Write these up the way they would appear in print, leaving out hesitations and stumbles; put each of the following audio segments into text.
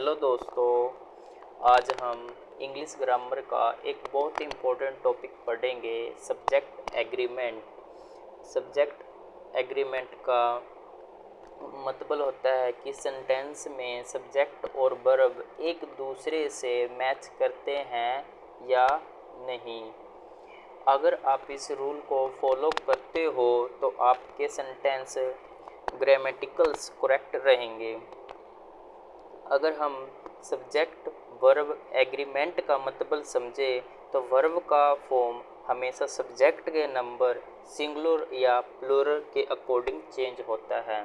Hello दोस्तों, आज हम इंग्लिश ग्रामर का एक बहुत ही इम्पोर्टेंट टॉपिक पढ़ेंगे, सब्जेक्ट एग्रीमेंट। सब्जेक्ट एग्रीमेंट का मतलब होता है कि सेंटेंस में सब्जेक्ट और वर्ब एक दूसरे से मैच करते हैं या नहीं। अगर आप इस रूल को फॉलो करते हो तो आपके सेंटेंस ग्रामेटिकल्स करेक्ट रहेंगे। अगर हम सब्जेक्ट वर्ब एग्रीमेंट का मतलब समझे तो वर्ब का फॉर्म हमेशा सब्जेक्ट के नंबर सिंगुलर या प्लूरल के अकॉर्डिंग चेंज होता है।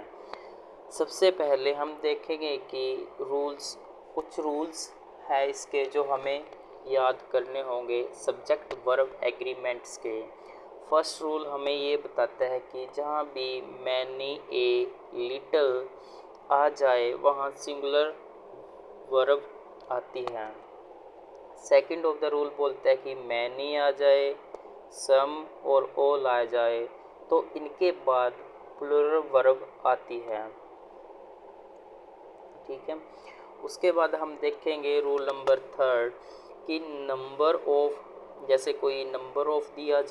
सबसे पहले हम देखेंगे कि कुछ रूल्स है इसके जो हमें याद करने होंगे सब्जेक्ट वर्ब एग्रीमेंट्स के। फर्स्ट रूल हमें ये बताता है कि जहाँ भी मैनी ए लिटल आ जाए वहाँ सिंगुलर वर्ब आती है। सेकंड ऑफ द रूल बोलता है कि मैनी आ जाए, सम और ऑल आ जाए तो इनके बाद प्लूरल वर्ब आती है। ठीक है, उसके बाद हम देखेंगे रूल नंबर थर्ड कि नंबर ऑफ, जैसे कोई नंबर ऑफ दिया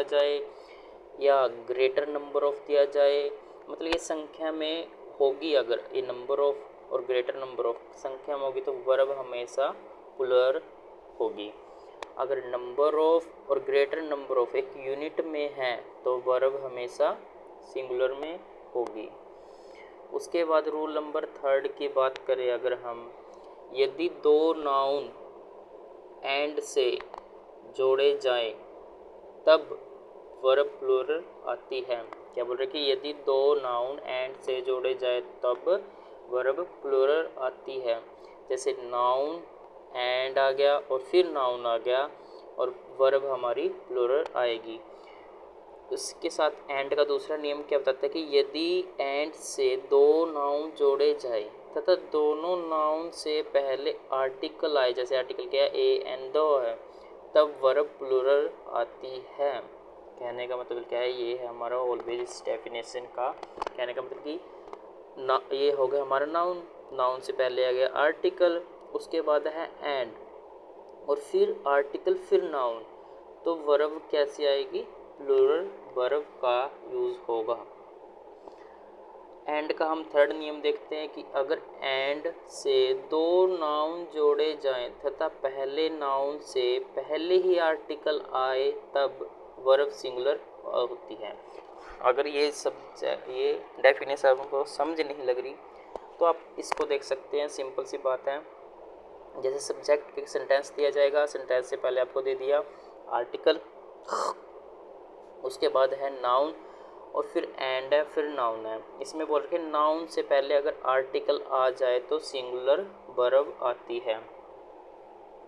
जाए या ग्रेटर नंबर ऑफ दिया जाए, मतलब ये संख्या में होगी, अगर ये नंबर ऑफ और ग्रेटर नंबर ऑफ संख्या में होगी तो वर्ब हमेशा प्लूरल होगी। अगर नंबर ऑफ और ग्रेटर नंबर ऑफ एक यूनिट में है तो वर्ब हमेशा सिंगुलर में होगी। उसके बाद रूल नंबर थर्ड की बात करें अगर हम, यदि दो नाउन एंड से जोड़े जाएं तब वर्ब प्लूरल आती है। क्या बोल रहे कि यदि दो नाउन एंड से जोड़े जाए तब वर्ब प्लूरल आती है। जैसे नाउन एंड आ गया और फिर नाउन आ गया और वर्ब हमारी प्लूरल आएगी। इसके साथ एंड का दूसरा नियम क्या बताता है कि यदि एंड से दो नाउन जोड़े जाए तथा दोनों नाउन से पहले आर्टिकल आए, जैसे आर्टिकल क्या है ए एंड दो है, तब वर्ब प्लूरल आती है। कहने का मतलब क्या है, ये है हमारा ऑलवेज इस डेफिनेशन का। कहने का मतलब कि ये हो गया हमारा नाउन से पहले आ गया आर्टिकल, उसके बाद है एंड और फिर आर्टिकल फिर नाउन, तो वर्ब कैसी आएगी, प्लूरल वर्ब का यूज़ होगा। एंड का हम थर्ड नियम देखते हैं कि अगर एंड से दो नाउन जोड़े जाएं तथा पहले नाउन से पहले ही आर्टिकल आए तब वर्ब सिंगुलर होती है। अगर ये डेफिनेशन आपको समझ नहीं लग रही तो आप इसको देख सकते हैं, सिंपल सी बात है। जैसे सब्जेक्ट के सेंटेंस दिया जाएगा, सेंटेंस से पहले आपको दे दिया आर्टिकल, उसके बाद है नाउन और फिर एंड है, फिर नाउन है। इसमें बोल रखे नाउन से पहले अगर आर्टिकल आ जाए तो सिंगुलर वर्ब आती है।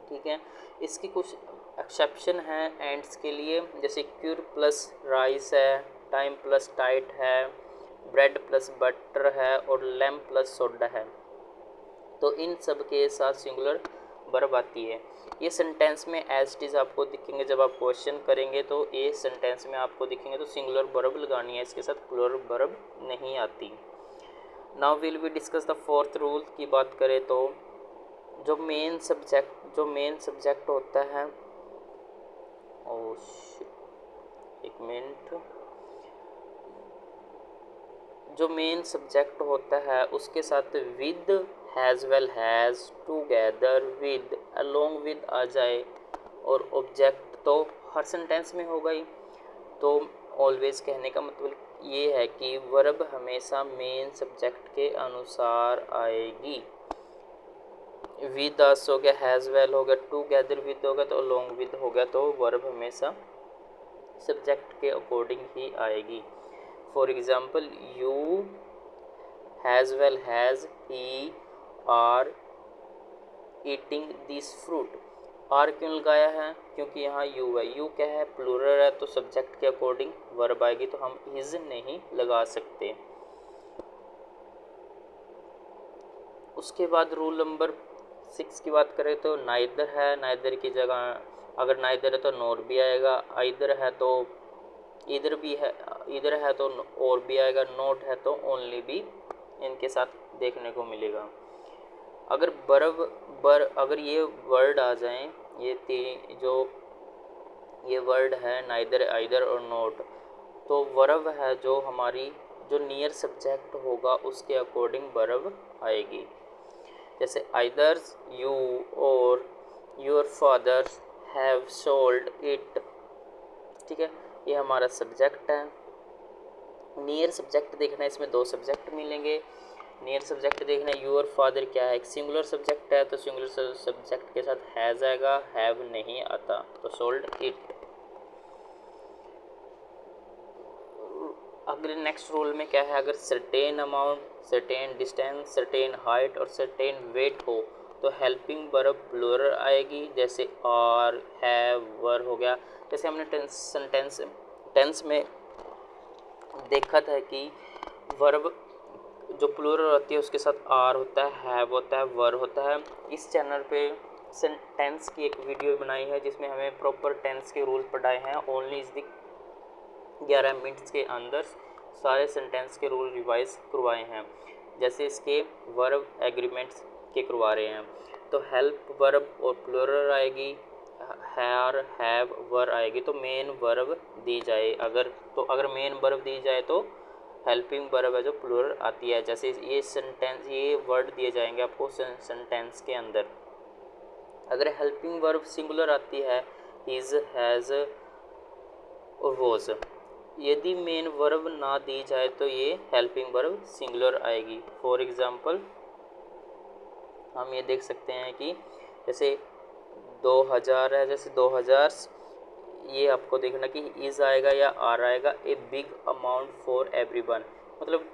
ठीक है, इसकी कुछ एक्सेप्शन है एंड्स के लिए, जैसे क्यूर प्लस राइस है, टाइम प्लस टाइट है, ब्रेड प्लस बटर है और लैम्प प्लस सोडा है, तो इन सब के साथ सिंगुलर वर्ब आती है। ये सेंटेंस में एज इट इज़ आपको दिखेंगे, जब आप क्वेश्चन करेंगे तो ये सेंटेंस में आपको दिखेंगे तो सिंगुलर वर्ब लगानी है, इसके साथ प्लूरल वर्ब नहीं आती। Now will we discuss the fourth rule की बात करें तो जो मेन सब्जेक्ट होता है, एक मिनट, जो मेन सब्जेक्ट होता है उसके साथ with, as well as, together with, along with आ जाए और ऑब्जेक्ट तो हर सेंटेंस में होगा ही, तो ऑलवेज कहने का मतलब ये है कि वर्ब हमेशा मेन सब्जेक्ट के अनुसार आएगी। विद अस हो गया, हैज़ वेल हो गया, टुगेदर विद हो गया तो अलोंग विद हो गया, तो वर्ब हमेशा सब्जेक्ट के अकॉर्डिंग ही आएगी। For example, you has well has he are eating this fruit. Are क्यों लगाया है, क्योंकि यहाँ यू है, यू क्या है, प्लूरल है, तो सब्जेक्ट के अकॉर्डिंग वर्ब आएगी, तो हम इज नहीं लगा सकते। उसके बाद रूल नंबर 6 की बात करें तो नाइदर है, नाइदर की जगह अगर नाइदर है तो नॉर भी आएगा, आइदर है तो इधर भी है, इधर है तो और भी आएगा, नॉट है तो ओनली भी इनके साथ देखने को मिलेगा। अगर अगर ये वर्ड आ जाएं, ये वर्ड है नाइदर, आइदर और नॉट, तो वर्ब है जो हमारी जो नियर सब्जेक्ट होगा उसके अकॉर्डिंग वर्ब आएगी। जैसे आइदर यू और your father have sold it, ठीक है, ये हमारा सब्जेक्ट है। नियर सब्जेक्ट देखना है, इसमें दो सब्जेक्ट मिलेंगे। नियर सब्जेक्ट देखना है, योर फादर क्या है, एक सिंगुलर सब्जेक्ट है तो सिंगुलर सब्जेक्ट के साथ हैज़ आएगा, हैव नहीं आता, तो सोल्ड इट। अगले नेक्स्ट रूल में क्या है, अगर certain amount, certain distance, certain height और सर्टेन वेट हो तो हेल्पिंग वर्ब प्लूरल आएगी। जैसे आर, हैव, वर हो गया। जैसे हमने टेंस में देखा था कि वर्ब जो प्लूरल होती है उसके साथ आर होता है, हैव होता है, वर होता है। इस चैनल पे टेंस की एक वीडियो बनाई है जिसमें हमें प्रॉपर टेंस के रूल पढ़ाए हैं। ओनली इस 11 मिनट्स के अंदर सारे सेंटेंस के रूल रिवाइज करवाए हैं। जैसे इसके वर्ब एग्रीमेंट्स के करवा रहे हैं। तो हेल्प वर्ब और प्लूरल आएगी, हैर, हैव, वर आएगी। तो मेन वर्ब दी जाए अगर मेन वर्ब दी जाए तो हेल्पिंग वर्ब है जो प्लूरल आती है। जैसे ये वर्ड दिए जाएंगे आपको सेंटेंस के अंदर। अगर हेल्पिंग वर्ब सिंगुलर आती है, इज, हैज़ और वॉज, यदि मेन वर्ब ना दी जाए तो ये हेल्पिंग वर्ब सिंगुलर आएगी। फॉर एग्जांपल हम ये देख सकते हैं कि जैसे 2000 है, जैसे 2000, ये आपको देखना कि इज आएगा या आर आएगा। A big amount for everyone, मतलब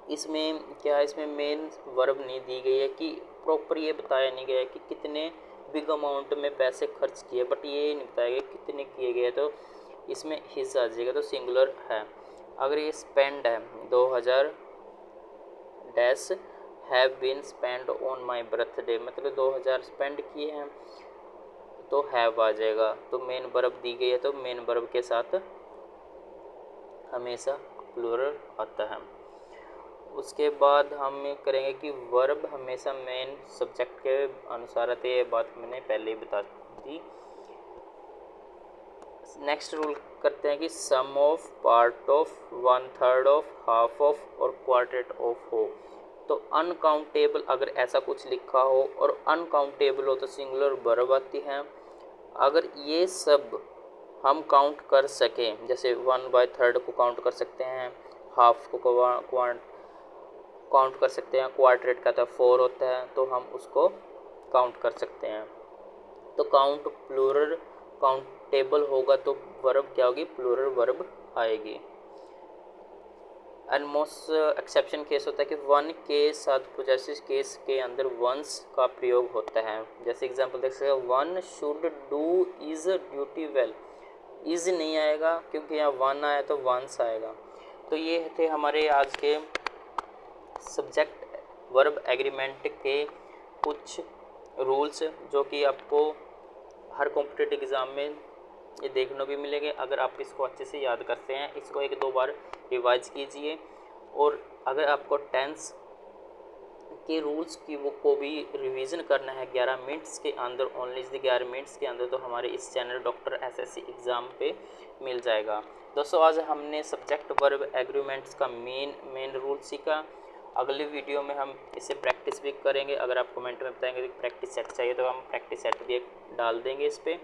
इसमें क्या है, इसमें मेन वर्ब नहीं दी गई है कि प्रॉपर ये बताया नहीं गया है कि कितने बिग अमाउंट में पैसे खर्च किए, बट ये नहीं बताया गया कितने किए गए, तो इसमें हिज आ जाएगा, तो सिंगुलर है। अगर ये स्पेंड है, 2000 dash have been spend on my birthday, मतलब 2000 स्पेंड किए हैं तो हैव आ जाएगा। तो मेन वर्ब दी गई है तो मेन वर्ब के साथ हमेशा प्लूरल आता है। उसके बाद हम करेंगे कि वर्ब हमेशा मेन सब्जेक्ट के अनुसार आते हैं, ये बात मैंने पहले ही बता दी। नेक्स्ट रूल करते हैं कि sum of, part of, 1/3 of, half of और क्वार्टर ऑफ हो। तो अनकाउंटेबल अगर ऐसा कुछ लिखा हो और अनकाउंटेबल हो तो सिंगुलर वर्ब आती है। अगर ये सब हम काउंट कर सकें, जैसे 1/3 को काउंट कर सकते हैं, हाफ को काउंट कर सकते हैं, क्वार्टर का तो 4 होता है तो हम उसको काउंट कर सकते हैं। तो काउंट प्लूरल काउंटेबल होगा तो वर्ब क्या होगी, प्लूरल वर्ब आएगी। एंड मोस्ट एक्सेप्शन केस होता है कि वन के साथ पोजेसिव केस के अंदर वंस का प्रयोग होता है। जैसे एग्जांपल देख सकते हैं, one should do is duty well, is नहीं आएगा क्योंकि यहाँ वन आया तो वंस आएगा। तो ये थे हमारे आज के सब्जेक्ट वर्ब एग्रीमेंट के कुछ रूल्स जो कि आपको हर कॉम्पिटिटिव एग्ज़ाम में ये देखने को मिलेंगे। अगर आप इसको अच्छे से याद करते हैं, इसको 1-2 बार रिवाइज कीजिए। और अगर आपको टेंस के रूल्स की वो को भी रिवीजन करना है 11 मिनट्स के अंदर, ओनली 11 मिनट्स के अंदर, तो हमारे इस चैनल डॉक्टर एसएससी एग्ज़ाम पे मिल जाएगा। दोस्तों आज हमने सब्जेक्ट वर्ब एग्रीमेंट्स का मेन रूल सीखा। अगले वीडियो में हम इसे प्रैक्टिस भी करेंगे। अगर आप कमेंट में बताएंगे कि प्रैक्टिस सेट चाहिए तो हम प्रैक्टिस सेट भी डाल देंगे इस पर।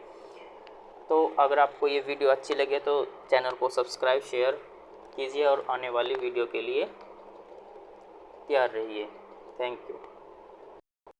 तो अगर आपको ये वीडियो अच्छी लगे तो चैनल को सब्सक्राइब, शेयर कीजिए और आने वाली वीडियो के लिए तैयार रहिए। Thank you.